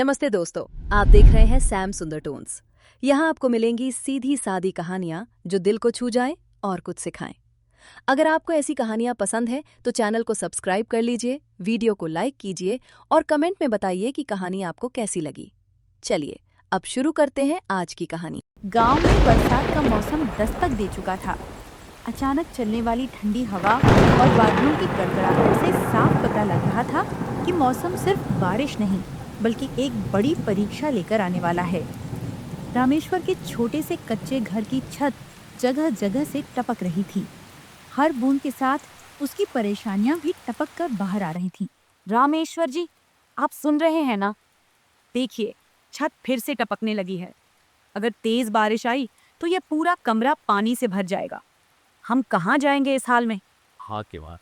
नमस्ते दोस्तों, आप देख रहे हैं सैम सुंदर टोन्स। यहाँ आपको मिलेंगी सीधी सादी कहानियाँ जो दिल को छू जाएं और कुछ सिखाएं। अगर आपको ऐसी कहानियाँ पसंद है तो चैनल को सब्सक्राइब कर लीजिए, वीडियो को लाइक कीजिए और कमेंट में बताइए कि कहानी आपको कैसी लगी। चलिए अब शुरू करते हैं आज की कहानी। गांव में बरसात का मौसम दस्तक दे चुका था। अचानक चलने वाली ठंडी हवा और बादलों की कड़कड़ाहट से साफ पता लग रहा था कि मौसम सिर्फ बारिश नहीं बल्कि एक बड़ी परीक्षा लेकर आने वाला है। रामेश्वर के छोटे से कच्चे घर की छत जगह जगह से टपक रही थी। हर बूंद के साथ उसकी परेशानियां भी टपक कर बाहर आ रही थीं। रामेश्वर जी, आप सुन रहे हैं ना? देखिए, छत फिर से टपकने लगी है। अगर तेज बारिश आई तो यह पूरा कमरा पानी से भर जाएगा। हम कहाँ जाएंगे इस हाल में? हाँ केवार,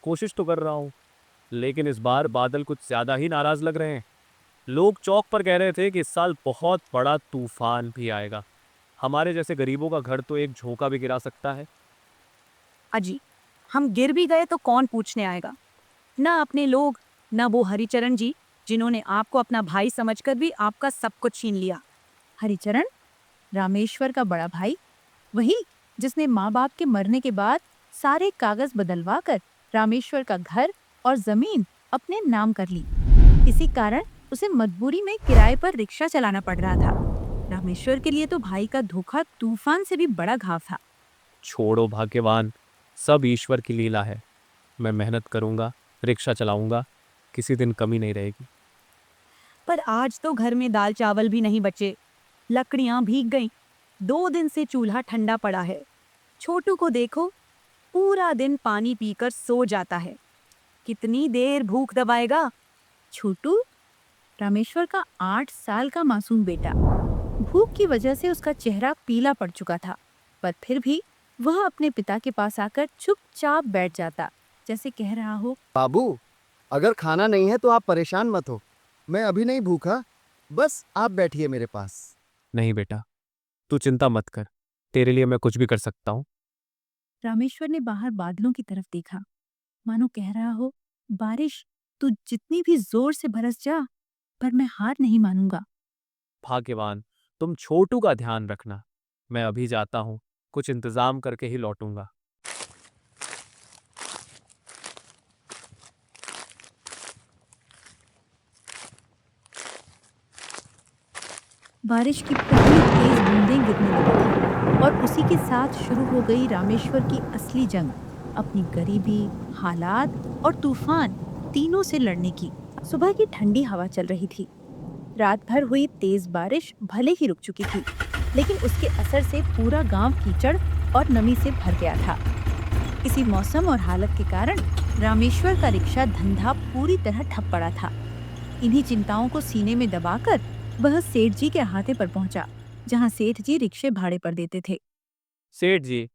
कोशिश तो कर रहा हूँ, लेकिन इस बार बादल कुछ ज्यादा ही नाराज लग रहे हैं। लोग चौक पर कह रहे थे कि इस साल बहुत बड़ा तूफान भी आएगा। हमारे जैसे गरीबों का घर तो एक झोंका भी गिरा सकता है। अजी, हम गिर भी गए तो कौन पूछने आएगा? ना अपने लोग, ना वो हरिचरण जी जिन्होंने आपको अपना भाई समझकर भी आपका सब कुछ छीन लिया। हरिचरण, रामेश्वर का बड़ा भाई, वही जिसने माँ बाप के मरने के बाद सारे कागज बदलवा कर रामेश्वर का घर और जमीन अपने नाम कर ली। इसी कारण उसे मजबूरी में किराए पर रिक्शा चलाना पड़ रहा था। रामेश्वर के लिए तो भाई का धोखा तूफान से भी बड़ा घाव था। छोड़ो भाग्यवान, सब ईश्वर की लीला है। मैं मेहनत करूंगा, रिक्शा चलाऊंगा, किसी दिन कमी नहीं रहेगी। पर आज तो घर में दाल चावल भी नहीं बचे। लकड़ियां भीग गईं। 2 दिन से चूल्हा ठंडा पड़ा है। छोटू को देखो, पूरा दिन पानी पीकर सो जाता है। कितनी देर भूख दबाएगा? छोटू, रामेश्वर का 8 साल का मासूम बेटा। भूख की वजह से उसका चेहरा पीला पड़ चुका था, पर फिर भी वह अपने पिता के पास आकर चुपचाप बैठ जाता, जैसे कह रहा हो, बाबू, अगर खाना नहीं है तो आप परेशान मत हो। मैं अभी नहीं भूखा, बस आप बैठिए मेरे पास। नहीं बेटा, तू चिंता मत कर, तेरे लिए मैं कुछ भी कर सकता हूँ। रामेश्वर ने बाहर बादलों की तरफ देखा, मानो कह रहा हो, बारिश तू जितनी भी जोर से बरस जा, पर मैं हार नहीं मानूंगा। भाग्यवान, तुम छोटू का ध्यान रखना। मैं अभी जाता हूँ, कुछ इंतजाम करके ही लौटूंगा। बारिश की पहली तेज बूंदें गिरने लगी थी और उसी के साथ शुरू हो गई रामेश्वर की असली जंग, अपनी गरीबी, हालात और तूफान तीनों से लड़ने की। सुबह की ठंडी हवा चल रही थी। रात भर हुई तेज बारिश भले ही रुक चुकी थी, लेकिन उसके असर से पूरा गांव कीचड़ और नमी से भर गया था। इसी मौसम और हालत के कारण रामेश्वर का रिक्शा धंधा पूरी तरह ठप पड़ा था। इन्हीं चिंताओं को सीने में दबाकर वह सेठ जी के अहाते पर पहुंचा, जहां सेठ जी रिक्शे भाड़े पर देते थे। सेठ जी,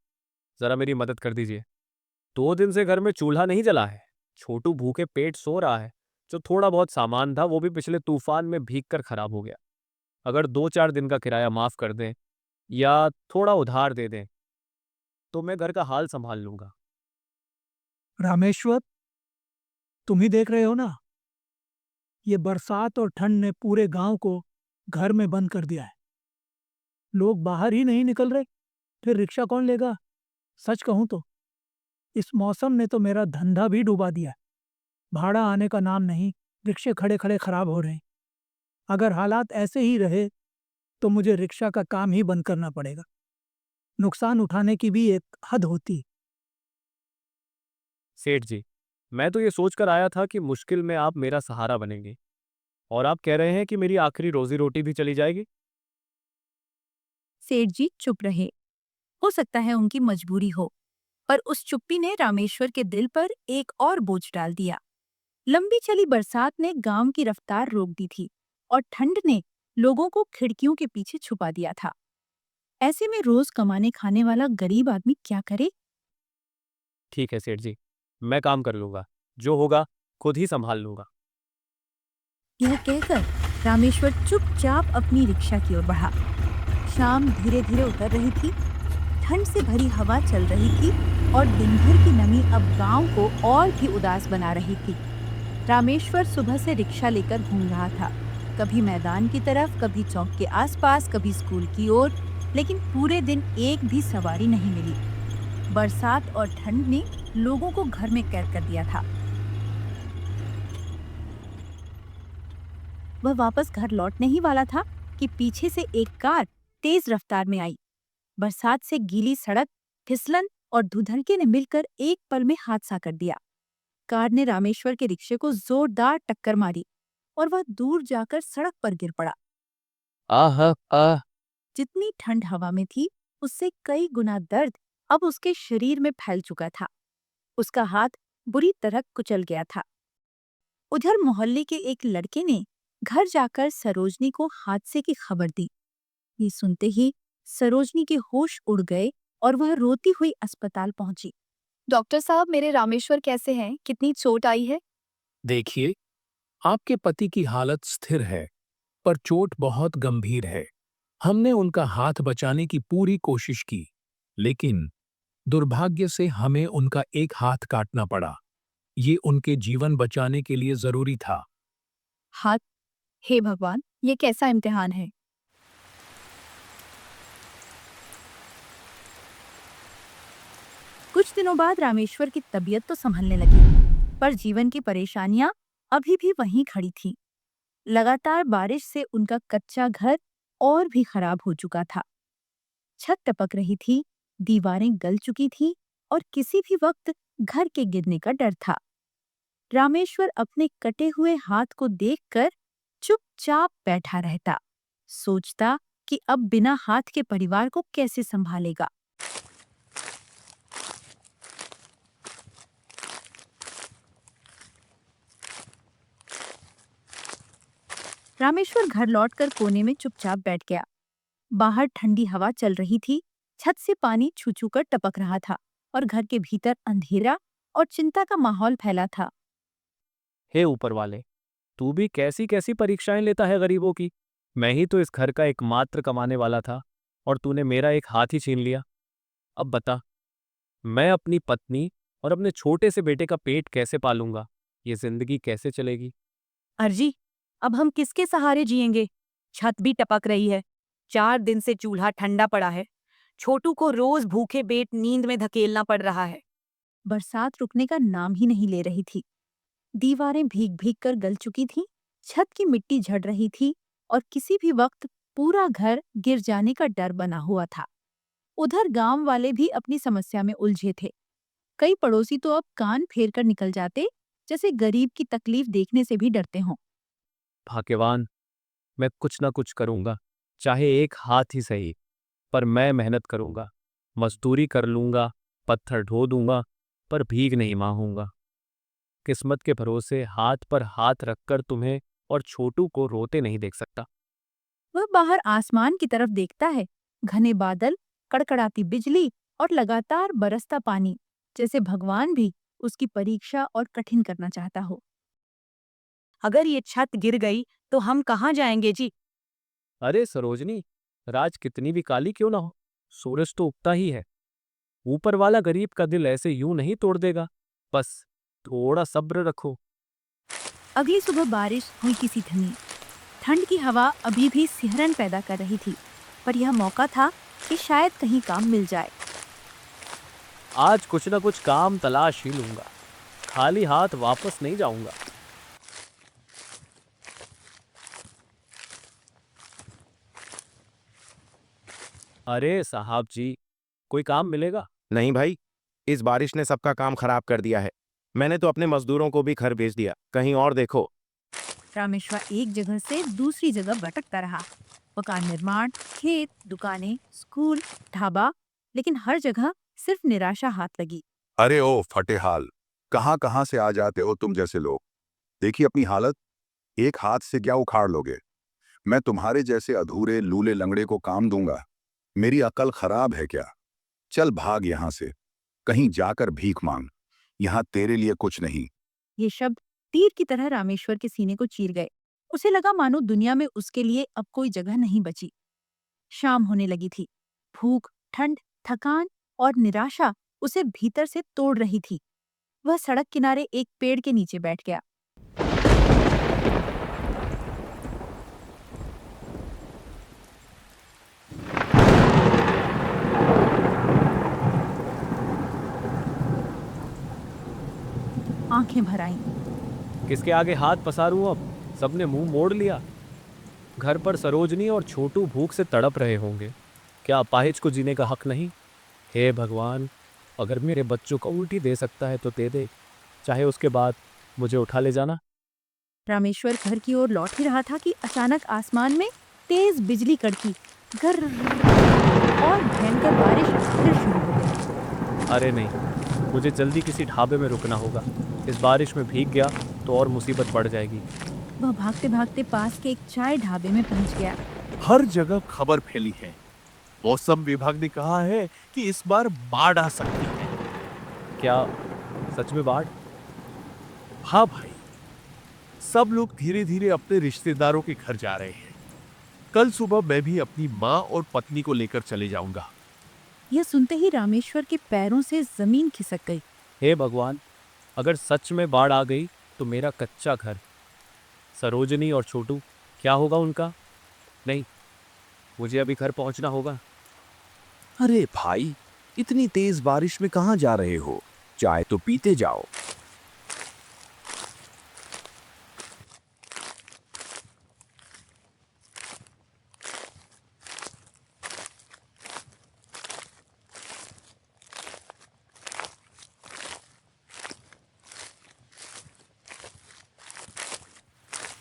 जरा मेरी मदद कर दीजिए। 2 दिन से घर में चूल्हा नहीं जला है। छोटू भूखे पेट सो रहा है। जो थोड़ा बहुत सामान था वो भी पिछले तूफान में भीग कर खराब हो गया। अगर 2-4 दिन का किराया माफ कर दें या थोड़ा उधार दे दें तो मैं घर का हाल संभाल लूंगा। रामेश्वर, तुम ही देख रहे हो ना, ये बरसात और ठंड ने पूरे गांव को घर में बंद कर दिया है। लोग बाहर ही नहीं निकल रहे, फिर रिक्शा कौन लेगा? सच कहूं तो इस मौसम ने तो मेरा धंधा भी डुबा दिया है। भाड़ा आने का नाम नहीं, रिक्शे खड़े खड़े खराब हो रहे हैं। अगर हालात ऐसे ही रहे तो मुझे रिक्शा का काम ही बंद करना पड़ेगा। नुकसान उठाने की भी एक हद होती है। सेठ जी, मैं तो ये सोचकर आया था कि मुश्किल में आप मेरा सहारा बनेंगे, और आप कह रहे हैं कि मेरी आखिरी रोजी रोटी भी चली जाएगी। सेठ जी चुप रहे। हो सकता है उनकी मजबूरी हो, पर उस चुप्पी ने रामेश्वर के दिल पर एक और बोझ डाल दिया। लंबी चली बरसात ने गांव की रफ्तार रोक दी थी और ठंड ने लोगों को खिड़कियों के पीछे छुपा दिया था। ऐसे में रोज कमाने खाने वाला गरीब आदमी क्या करे? ठीक है सेठ जी, मैं काम कर लूंगा, जो होगा खुद ही संभाल लूंगा। यह कहकर रामेश्वर चुपचाप अपनी रिक्शा की ओर बढ़ा। शाम धीरे धीरे उतर रही थी। ठंड से भरी हवा चल रही थी और दिन भर की नमी अब गांव को और भी उदास बना रही थी। रामेश्वर सुबह से रिक्शा लेकर घूम रहा था, कभी मैदान की तरफ, कभी चौक के आसपास, कभी स्कूल की ओर, लेकिन पूरे दिन एक भी सवारी नहीं मिली। बरसात और ठंड ने लोगों को घर में कैद कर दिया था। वह वापस घर लौटने ही वाला था कि पीछे से एक कार तेज रफ्तार में आई। बरसात से गीली सड़क, फिसलन और धुंधलके ने मिलकर एक पल में हादसा कर दिया। कार ने रामेश्वर के रिक्शे को जोरदार टक्कर मारी और वह दूर जाकर सड़क पर गिर पड़ा। आह आह। जितनी ठंड हवा में थी, उससे कई गुना दर्द अब उसके शरीर में फैल चुका था। उसका हाथ बुरी तरह कुचल गया था। उधर मोहल्ले के एक लड़के ने घर जाकर सरोजनी को हादसे की खबर दी। ये सुनते ही सरोजनी के होश उड़ गए और वह रोती हुई अस्पताल पहुंची। डॉक्टर साहब, मेरे रामेश्वर कैसे हैं? कितनी चोट आई है? देखिए, आपके पति की हालत स्थिर है, पर चोट बहुत गंभीर है। हमने उनका हाथ बचाने की पूरी कोशिश की, लेकिन दुर्भाग्य से हमें उनका एक हाथ काटना पड़ा। ये उनके जीवन बचाने के लिए जरूरी था। हाथ? हे भगवान, ये कैसा इम्तिहान है? कुछ दिनों बाद रामेश्वर की तबीयत तो संभलने लगी, पर जीवन की परेशानियां अभी भी वहीं खड़ी थीं। लगातार बारिश से उनका कच्चा घर और भी खराब हो चुका था। छत टपक रही थी, दीवारें गल चुकी थी और किसी भी वक्त घर के गिरने का डर था। रामेश्वर अपने कटे हुए हाथ को देखकर चुपचाप बैठा रहता, सोचता कि अब बिना हाथ के परिवार को कैसे संभालेगा। रामेश्वर घर लौटकर कोने में चुपचाप बैठ गया। बाहर ठंडी हवा चल रही थी, छत से पानी छू छू कर टपक रहा था और घर के भीतर अंधेरा और चिंता का माहौल फैला था। हे ऊपर वाले, तू भी कैसी कैसी परीक्षाएं लेता है गरीबों की। मैं ही तो इस घर का एकमात्र कमाने वाला था और तूने मेरा एक हाथ ही छीन लिया। अब बता, मैं अपनी पत्नी और अपने छोटे से बेटे का पेट कैसे पालूंगा? ये जिंदगी कैसे चलेगी? अर्जी, अब हम किसके सहारे जिएंगे? छत भी टपक रही है, 4 दिन से चूल्हा ठंडा पड़ा है, छोटू को रोज भूखे पेट नींद में धकेलना पड़ रहा है। बरसात रुकने का नाम ही नहीं ले रही थी। दीवारें भीग भीग कर गल चुकी थीं, छत की मिट्टी झड़ रही थी और किसी भी वक्त पूरा घर गिर जाने का डर बना हुआ था। उधर गांव वाले भी अपनी समस्या में उलझे थे। कई पड़ोसी तो अब कान फेर कर निकल जाते, जैसे गरीब की तकलीफ देखने से भी डरते हों। भाग्यवान, मैं कुछ ना कुछ करूंगा, चाहे एक हाथ ही सही, पर मैं मेहनत करूंगा, मजदूरी कर लूंगा, पत्थर ढो दूंगा, पर भीख नहीं मांगूंगा। किस्मत के भरोसे हाथ पर हाथ रखकर तुम्हें और छोटू को रोते नहीं देख सकता। वह बाहर आसमान की तरफ देखता है, घने बादल, कड़कड़ाती बिजली और लगातार बरसता पानी, जैसे भगवान भी उसकी परीक्षा और कठिन करना चाहता हो। अगर ये छत गिर गई तो हम कहाँ जाएंगे जी? अरे सरोजनी, राज कितनी भी काली क्यों ना हो, सूरज तो उगता ही है। ऊपर वाला गरीब का दिल ऐसे यूं नहीं तोड़ देगा। बस थोड़ा सब्र रखो। अगली सुबह बारिश हुई किसी थमी। ठंड की हवा अभी भी सिहरन पैदा कर रही थी, पर यह मौका था कि शायद कहीं काम मिल जाए। आज कुछ ना कुछ काम तलाश ही लूंगा, खाली हाथ वापस नहीं जाऊंगा। अरे साहब जी, कोई काम मिलेगा? नहीं भाई, इस बारिश ने सबका काम खराब कर दिया है। मैंने तो अपने मजदूरों को भी घर भेज दिया, कहीं और देखो। रामेश्वर एक जगह से दूसरी जगह भटकता रहा। मकान निर्माण, खेत, दुकानें, स्कूल, ढाबा, लेकिन हर जगह सिर्फ निराशा हाथ लगी। अरे ओ फटेहाल, कहाँ कहाँ से आ जाते हो तुम जैसे लोग। देखिए अपनी हालत, एक हाथ से क्या उखाड़ लोगे। मैं तुम्हारे जैसे अधूरे लूले लंगड़े को काम दूंगा? मेरी अकल खराब है क्या? चल भाग यहाँ से, कहीं जाकर भीख मांग, यहाँ तेरे लिए कुछ नहीं। ये शब्द तीर की तरह रामेश्वर के सीने को चीर गए। उसे लगा मानो दुनिया में उसके लिए अब कोई जगह नहीं बची। शाम होने लगी थी। भूख, ठंड, थकान और निराशा उसे भीतर से तोड़ रही थी। वह सड़क किनारे एक पेड़ के नीचे बैठ गया। आंखें भर आईं। किसके आगे हाथ पसारूं अब? सबने मुंह मोड़ लिया। घर पर सरोजनी और छोटू भूख से तड़प रहे होंगे। क्या अपाहिज को जीने का हक नहीं? हे भगवान, अगर मेरे बच्चों को उल्टी दे सकता है तो दे दे, चाहे उसके बाद मुझे उठा ले जाना। रामेश्वर घर की ओर लौट ही रहा था कि अचानक आसमान में तेज बिजली कड़की, गर और भयंकर बारिश फिर शुरू हो गई। अरे नहीं, मुझे जल्दी किसी ढाबे में रुकना होगा। इस बारिश में भीग गया तो और मुसीबत बढ़ जाएगी। वह भागते भागते पास के एक चाय ढाबे में पहुंच गया। हर जगह खबर फैली है। मौसम विभाग ने कहा है कि इस बार बाढ़ आ सकती है। क्या सच में बाढ़? हाँ भाई, सब लोग धीरे धीरे अपने रिश्तेदारों के घर जा रहे हैं। कल सुबह मैं भी अपनी माँ और पत्नी को लेकर चले जाऊंगा। यह सुनते ही रामेश्वर के पैरों से जमीन खिसक गई। हे भगवान, अगर सच में बाढ़ आ गई तो मेरा कच्चा घर, सरोजनी और छोटू, क्या होगा उनका? नहीं, मुझे अभी घर पहुंचना होगा। अरे भाई, इतनी तेज बारिश में कहाँ जा रहे हो? चाय तो पीते जाओ।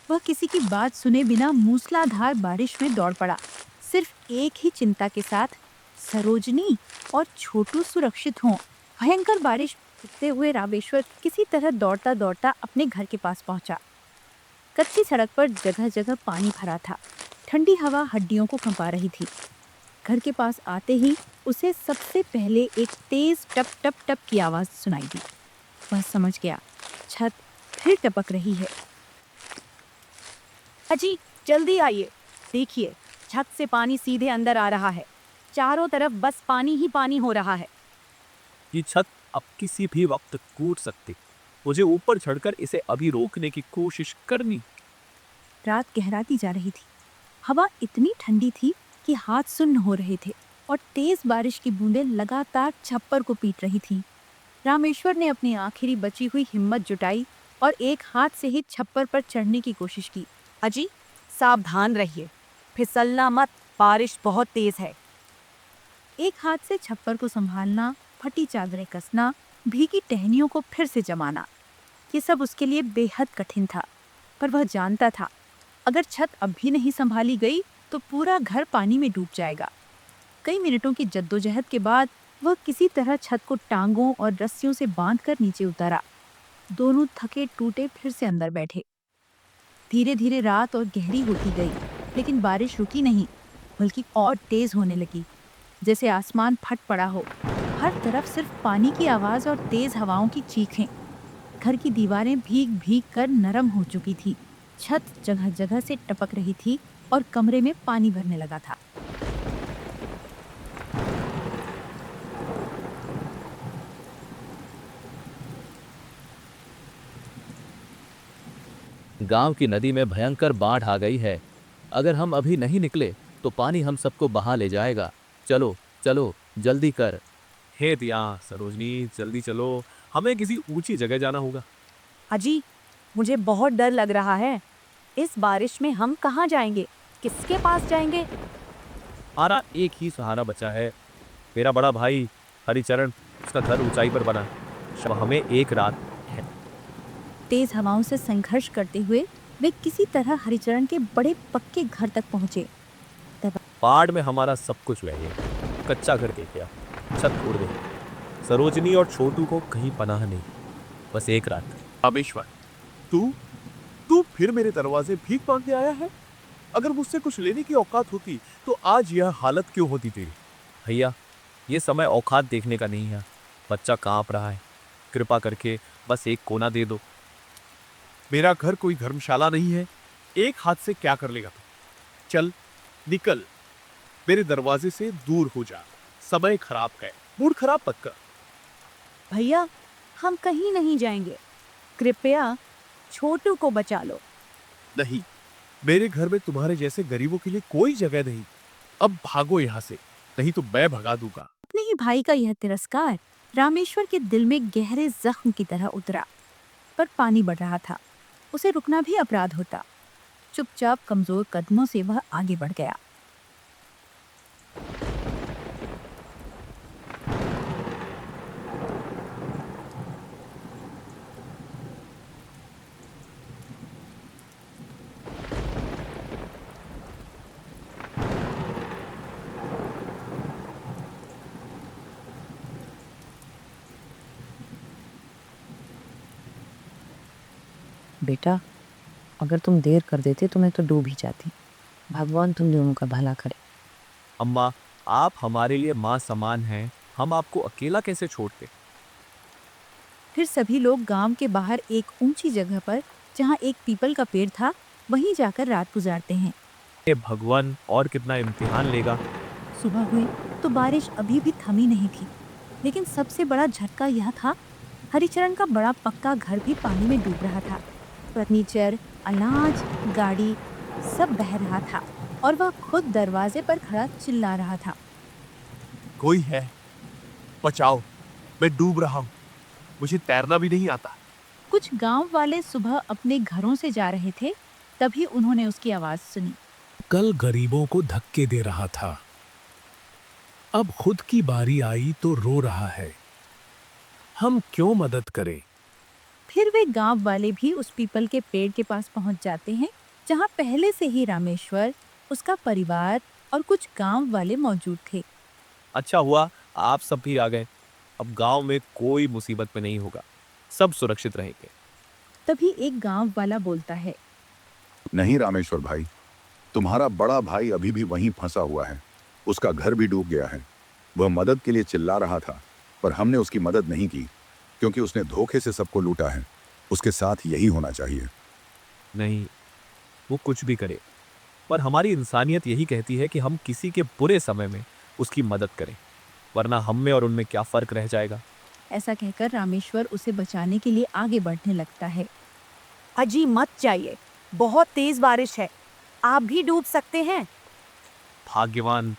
वह किसी की बात सुने बिना मूसलाधार बारिश में दौड़ पड़ा, सिर्फ एक ही चिंता के साथ, सरोजनी और छोटू सुरक्षित हों। भयंकर बारिश भीगते हुए रामेश्वर किसी तरह दौड़ता दौड़ता अपने घर के पास पहुंचा। कच्ची सड़क पर जगह जगह पानी भरा था। ठंडी हवा हड्डियों को कंपा रही थी। घर के पास आते ही उसे सबसे पहले एक तेज टप टप टप की आवाज सुनाई दी। वह समझ गया, छत फिर टपक रही है। अजी, जल्दी आइए, देखिए छत से पानी सीधे अंदर आ रहा है। चारों तरफ बस पानी ही पानी हो रहा है। ये छत अब किसी भी वक्त टूट सकती। मुझे ऊपर चढ़कर इसे अभी रोकने की कोशिश करनी। रात गहराती जा रही थी। हवा इतनी ठंडी थी कि हाथ सुन्न हो रहे थे और तेज बारिश की बूंदें लगातार छप्पर को पीट रही थीं। रामेश्वर ने अपनी आखिरी बची हुई हिम्मत जुटाई और एक हाथ से ही छप्पर पर चढ़ने की कोशिश की। अजी, सावधान रहिए, फिसलना मत, बारिश बहुत तेज है। एक हाथ से छप्पर को संभालना, फटी चादरें कसना, भीगी टहनियों को फिर से जमाना, ये सब उसके लिए बेहद कठिन था। पर वह जानता था, अगर छत अब भी नहीं संभाली गई तो पूरा घर पानी में डूब जाएगा। कई मिनटों की जद्दोजहद के बाद वह किसी तरह छत को टांगों और रस्सियों से बांधकर नीचे उतारा। दोनों थके टूटे फिर से अंदर बैठे। धीरे धीरे रात और गहरी होती गई, लेकिन बारिश रुकी नहीं, बल्कि और तेज होने लगी, जैसे आसमान फट पड़ा हो। हर तरफ सिर्फ पानी की आवाज और तेज हवाओं की चीखें। घर की दीवारें भीग भीग कर नरम हो चुकी थी। छत जगह जगह से टपक रही थी और कमरे में पानी भरने लगा था। गांव की नदी में भयंकर बाढ़ आ गई है। अगर हम अभी नहीं निकले तो पानी हम सबको बहा ले जाएगा। चलो चलो, जल्दी कर। हे दिया, सरोजनी, जल्दी चलो, हमें किसी ऊंची जगह जाना होगा। अजी, मुझे बहुत डर लग रहा है। इस बारिश में हम कहाँ जाएंगे? किसके पास जाएंगे? हमारा एक ही सहारा बचा है, मेरा बड़ा भाई हरिचरण। उसका घर ऊंचाई पर बना है। हमें एक रात है। तेज हवाओं से संघर्ष करते हुए वे किसी तरह हरिचरण के बड़े पक्के घर तक पहुंचे। बाढ़ में हमारा सब कुछ बह गया। कच्चा घर देख गया, छत उड़ गई। सरोजनी और छोटू को कहीं पनाह नहीं, बस एक रात। रामेश्वर, तू फिर मेरे दरवाजे भीख मांगने आया है? अगर मुझसे कुछ लेने की औकात होती तो आज यह हालत क्यों होती तेरी? भैया, ये समय औकात देखने का नहीं है। बच्चा कांप रहा है, कृपा करके बस एक कोना दे दो। मेरा घर कोई धर्मशाला नहीं है। एक हाथ से क्या कर लेगा तू? चल निकल, मेरे दरवाजे से दूर हो जा। समय खराब है, मूड खराब मत कर। भैया, हम कहीं नहीं जाएंगे। कृपया छोटू को बचा लो। नहीं, मेरे घर में तुम्हारे जैसे गरीबों के लिए कोई जगह नहीं। अब भागो यहाँ से, नहीं तो मैं भगा दूंगा। अपने ही भाई का यह तिरस्कार रामेश्वर के दिल में गहरे जख्म की तरह उतरा। पर पानी बढ़ रहा था। उसे रुकना भी अपराध होता। चुपचाप कमजोर कदमों से वह आगे बढ़ गया। बेटा, अगर तुम देर कर देते तो मैं तो डूब ही जाती। भगवान तुम दोनों का भला करे। अम्मा, आप हमारे लिए माँ समान हैं, हम आपको अकेला कैसे छोड़ते। फिर सभी लोग गांव के बाहर एक ऊंची जगह पर, जहां एक पीपल का पेड़ था, वहीं जाकर रात गुजारते हैं। ये भगवान और कितना इम्तिहान लेगा। सुबह हुई तो बारिश अभी भी थमी नहीं थी, लेकिन सबसे बड़ा झटका यह था, हरिचरण का बड़ा पक्का घर भी पानी में डूब रहा था। फर्नीचर, अनाज, गाड़ी सब बह रहा था और वह खुद दरवाजे पर खड़ा चिल्ला रहा था। कोई है, बचाओ, मैं डूब रहा हूँ, मुझे तैरना भी नहीं आता। कुछ गांव वाले सुबह अपने घरों से जा रहे थे, तभी उन्होंने उसकी आवाज सुनी। कल गरीबों को धक्के दे रहा था, अब खुद की बारी आई तो रो रहा है। हम क्यों मदद करें? फिर वे गांव वाले भी उस पीपल के पेड़ के पास पहुंच जाते हैं, जहां पहले से ही रामेश्वर, उसका परिवार और कुछ गांव वाले मौजूद थे। अच्छा हुआ आप सब भी आ गए, अब गांव में कोई मुसीबत में नहीं होगा, सब सुरक्षित रहेंगे। तभी एक गांव वाला बोलता है, नहीं रामेश्वर भाई, तुम्हारा बड़ा भाई अभी भी वहीं फंसा हुआ है। उसका घर भी डूब गया है। वह मदद के लिए चिल्ला रहा था, पर हमने उसकी मदद नहीं की, क्योंकि उसने धोखे से सबको लूटा है। उसके साथ यही होना चाहिए। नहीं, वो कुछ भी करे, पर हमारी इंसानियत यही कहती है कि हम किसी के बुरे समय में उसकी मदद करें, वरना हम में और उनमें क्या फर्क रह जाएगा। ऐसा कहकर रामेश्वर उसे बचाने के लिए आगे बढ़ने लगता है। अजी मत जाइए, बहुत तेज बारिश है, आप भी डूब सकते हैं। भाग्यवान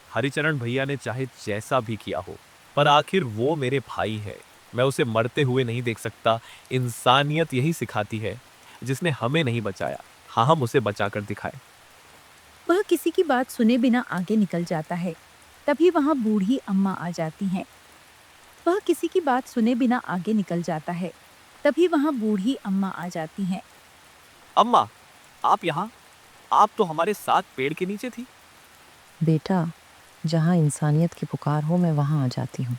हरिचरण भैया ने चाहे जैसा भी किया हो, पर आखिर वो मेरे भाई है, मैं उसे मरते हुए नहीं देख सकता। इंसानियत यही सिखाती है, जिसने हमें नहीं बचाया, हाँ हम उसे बचाकर दिखाए। वह किसी की बात सुने बिना आगे निकल जाता है। तभी वहां बूढ़ी अम्मा आ जाती हैं। वह किसी की बात सुने बिना आगे निकल जाता है। तभी वहां बूढ़ी अम्मा आ जाती हैं। अम्मा, आप यहाँ? आप तो हमारे साथ पेड़ के नीचे थी। बेटा, जहाँ इंसानियत की पुकार हो मैं वहाँ आ जाती हूँ।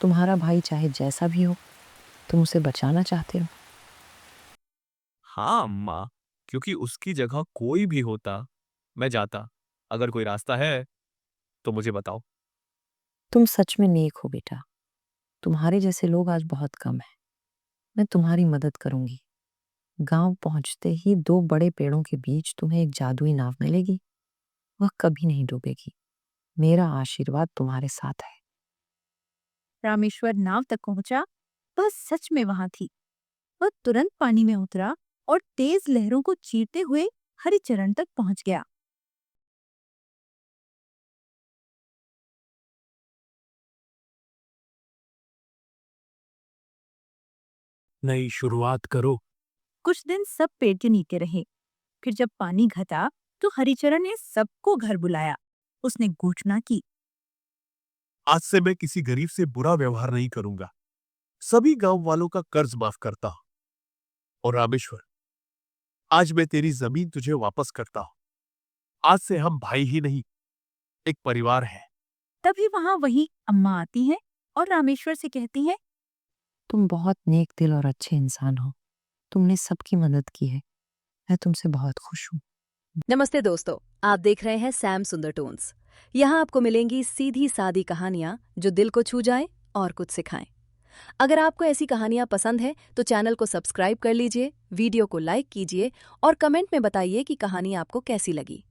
तुम्हारा भाई चाहे जैसा भी हो, तुम उसे बचाना चाहते हो। हाँ अम्मा, क्योंकि उसकी जगह कोई भी होता मैं जाता। अगर कोई रास्ता है तो मुझे बताओ। तुम सच में नेक हो बेटा। तुम्हारे जैसे लोग आज बहुत कम हैं। मैं तुम्हारी मदद करूंगी। गांव पहुंचते ही 2 बड़े पेड़ों के बीच तुम्हें एक जादुई नाव मिलेगी। वह कभी नहीं डूबेगी। मेरा आशीर्वाद तुम्हारे साथ है। रामेश्वर नाव तक पहुंचा। वह सच में वहां थी। वह तुरंत पानी में उतरा और तेज लहरों को चीरते हुए हरिचरण तक पहुंच गया। नई शुरुआत करो। कुछ दिन सब पेड़ के नीचे रहे। फिर जब पानी घटा तो हरिचरण ने सबको घर बुलाया। उसने घोषणा की, आज से मैं किसी गरीब से बुरा व्यवहार नहीं करूंगा, सभी गांव वालों का कर्ज माफ करता हूं। और रामेश्वर, आज मैं तेरी जमीन तुझे वापस करता हूं। आज से हम भाई ही नहीं, एक परिवार है। तभी वही अम्मा आती हैं और रामेश्वर से कहती हैं, तुम बहुत नेक दिल और अच्छे इंसान हो। तुमने सबकी मदद की है। मैं तुमसे बहुत खुश हूँ। नमस्ते दोस्तों, आप देख रहे हैं सैम सुंदर टोन्स। यहाँ आपको मिलेंगी सीधी सादी कहानियाँ जो दिल को छू जाएं और कुछ सिखाएं। अगर आपको ऐसी कहानियाँ पसंद है तो चैनल को सब्सक्राइब कर लीजिए, वीडियो को लाइक कीजिए और कमेंट में बताइए कि कहानी आपको कैसी लगी।